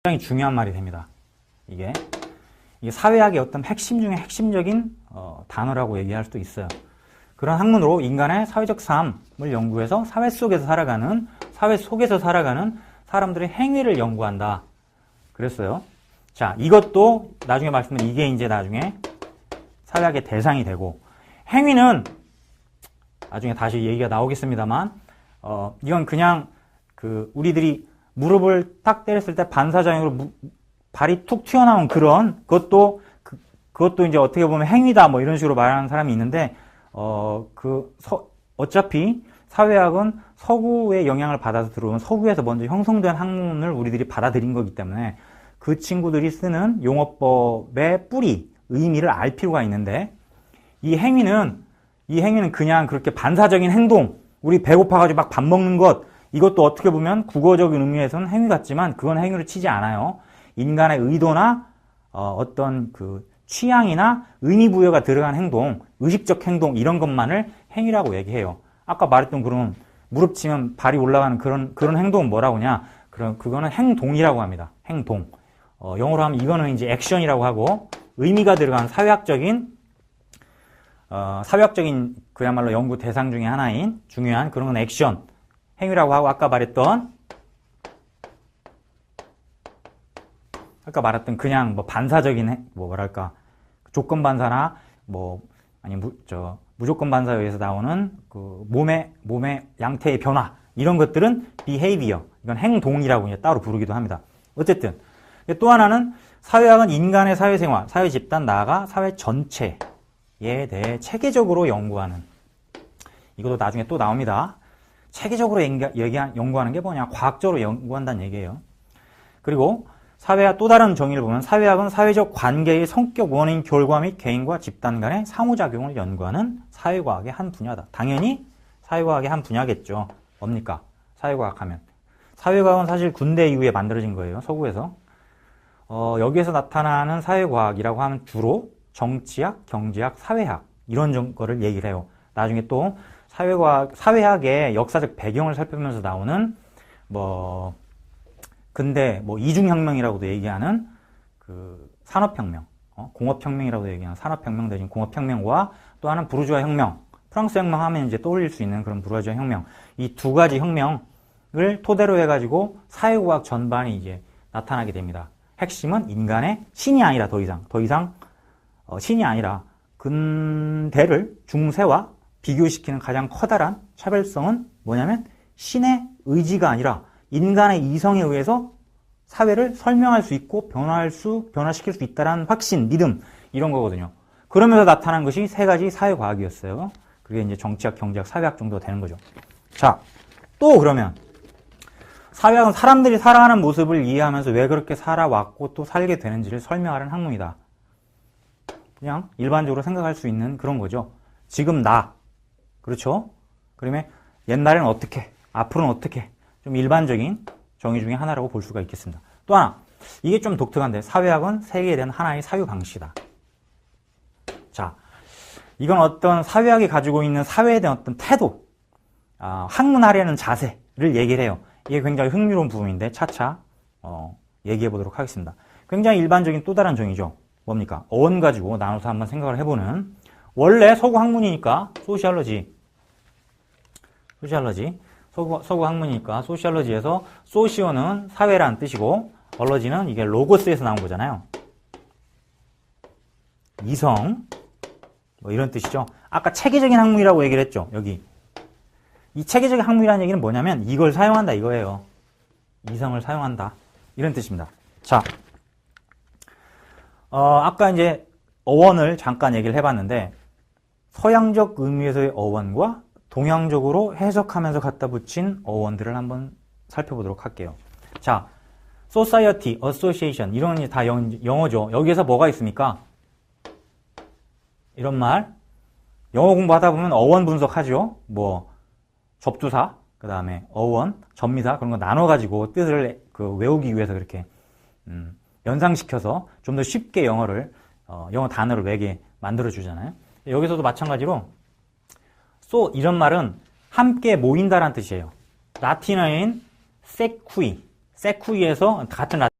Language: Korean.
굉장히 중요한 말이 됩니다. 이게 사회학의 어떤 핵심 중에 핵심적인 단어라고 얘기할 수도 있어요. 그런 학문으로 인간의 사회적 삶을 연구해서 사회 속에서 살아가는 사람들의 행위를 연구한다. 그랬어요. 자, 이것도 나중에 말씀드린 이게 이제 나중에 사회학의 대상이 되고, 행위는 나중에 다시 얘기가 나오겠습니다만, 이건 그냥 우리들이 무릎을 딱 때렸을 때 반사작용으로 발이 툭 튀어나온 그것도 이제 어떻게 보면 행위다 뭐 이런 식으로 말하는 사람이 있는데, 어차피 사회학은 서구의 영향을 받아서 들어온 서구에서 먼저 형성된 학문을 우리들이 받아들인 거기 때문에 그 친구들이 쓰는 용어법의 뿌리, 의미를 알 필요가 있는데, 이 행위는 그냥 그렇게 반사적인 행동, 우리 배고파가지고 막 밥 먹는 것, 이것도 어떻게 보면 국어적인 의미에서는 행위 같지만 그건 행위로 치지 않아요. 인간의 의도나 어떤 취향이나 의미 부여가 들어간 행동, 의식적 행동 이런 것만을 행위라고 얘기해요. 아까 말했던 그런 무릎 치면 발이 올라가는 그런 행동은 뭐라고 하냐? 그거는 행동이라고 합니다. 행동. 영어로 하면 이거는 이제 액션이라고 하고, 의미가 들어간 사회학적인 그야말로 연구 대상 중에 하나인 중요한 그런 건 액션, 행위라고 하고, 아까 말했던 그냥 반사적인 조건 반사나 무조건 반사에 의해서 나오는 몸의 양태의 변화, 이런 것들은 behavior, 이건 행동이라고 이제 따로 부르기도 합니다. 어쨌든 또 하나는 사회학은 인간의 사회생활, 사회 집단, 나아가 사회 전체에 대해 체계적으로 연구하는, 이것도 나중에 또 나옵니다. 체계적으로 연구하는 게 뭐냐? 과학적으로 연구한다는 얘기예요. 그리고 사회학 또 다른 정의를 보면, 사회학은 사회적 관계의 성격, 원인, 결과 및 개인과 집단 간의 상호작용을 연구하는 사회과학의 한 분야다. 당연히 사회과학의 한 분야겠죠. 뭡니까? 사회과학 하면. 사회과학은 사실 군대 이후에 만들어진 거예요. 서구에서. 여기에서 나타나는 사회과학이라고 하면 주로 정치학, 경제학, 사회학 이런 거를 얘기를 해요. 나중에 또 사회학의 역사적 배경을 살펴보면서 나오는 근데 이중혁명이라고도 얘기하는 산업혁명, 공업혁명이라고도 얘기하는 산업혁명 대신 공업혁명과 또 하나는 부르주아 혁명, 프랑스 혁명 하면 이제 떠올릴 수 있는 그런 부르주아 혁명, 이 두 가지 혁명을 토대로 해가지고 사회과학 전반이 이제 나타나게 됩니다. 핵심은 인간의 신이 아니라 더 이상 신이 아니라 근대를 중세와 비교시키는 가장 커다란 차별성은 뭐냐면, 신의 의지가 아니라 인간의 이성에 의해서 사회를 설명할 수 있고 변화시킬 수 있다는 확신, 믿음, 이런 거거든요. 그러면서 나타난 것이 세 가지 사회과학이었어요. 그게 이제 정치학, 경제학, 사회학 정도 되는 거죠. 자, 또 그러면 사회학은 사람들이 살아가는 모습을 이해하면서 왜 그렇게 살아왔고 또 살게 되는지를 설명하는 학문이다. 그냥 일반적으로 생각할 수 있는 그런 거죠. 지금 그렇죠? 그러면 옛날에는 어떻게, 앞으로는 어떻게, 좀 일반적인 정의 중에 하나라고 볼 수가 있겠습니다. 또 하나, 이게 좀 독특한데, 사회학은 세계에 대한 하나의 사유 방식이다. 자, 이건 어떤 사회학이 가지고 있는 사회에 대한 어떤 태도, 학문하려는 자세를 얘기를 해요. 이게 굉장히 흥미로운 부분인데 차차 얘기해 보도록 하겠습니다. 굉장히 일반적인 또 다른 정의죠. 뭡니까? 어원 가지고 나눠서 한번 생각을 해보는, 원래 서구 학문이니까 소시올러지, 서구 학문이니까 소시올러지에서 소시오는 사회라는 뜻이고, 얼러지는 이게 로고스에서 나온 거잖아요. 이성, 이런 뜻이죠. 아까 체계적인 학문이라고 얘기를 했죠. 여기 이 체계적인 학문이라는 얘기는 뭐냐면, 이걸 사용한다 이거예요. 이성을 사용한다, 이런 뜻입니다. 자, 아까 이제 어원을 잠깐 얘기를 해봤는데, 서양적 의미에서의 어원과 동양적으로 해석하면서 갖다 붙인 어원들을 한번 살펴보도록 할게요. 자, society, association, 이런 게 다 영어죠. 여기에서 뭐가 있습니까? 이런 말, 영어 공부하다 보면 어원 분석하죠. 접두사, 그 다음에 어원, 접미사, 그런 거 나눠가지고 뜻을 외우기 위해서 그렇게 연상시켜서 좀 더 쉽게 영어 단어를 외게 만들어주잖아요. 여기서도 마찬가지로 이런 말은 함께 모인다라는 뜻이에요. 라틴어인 세쿠이에서 같은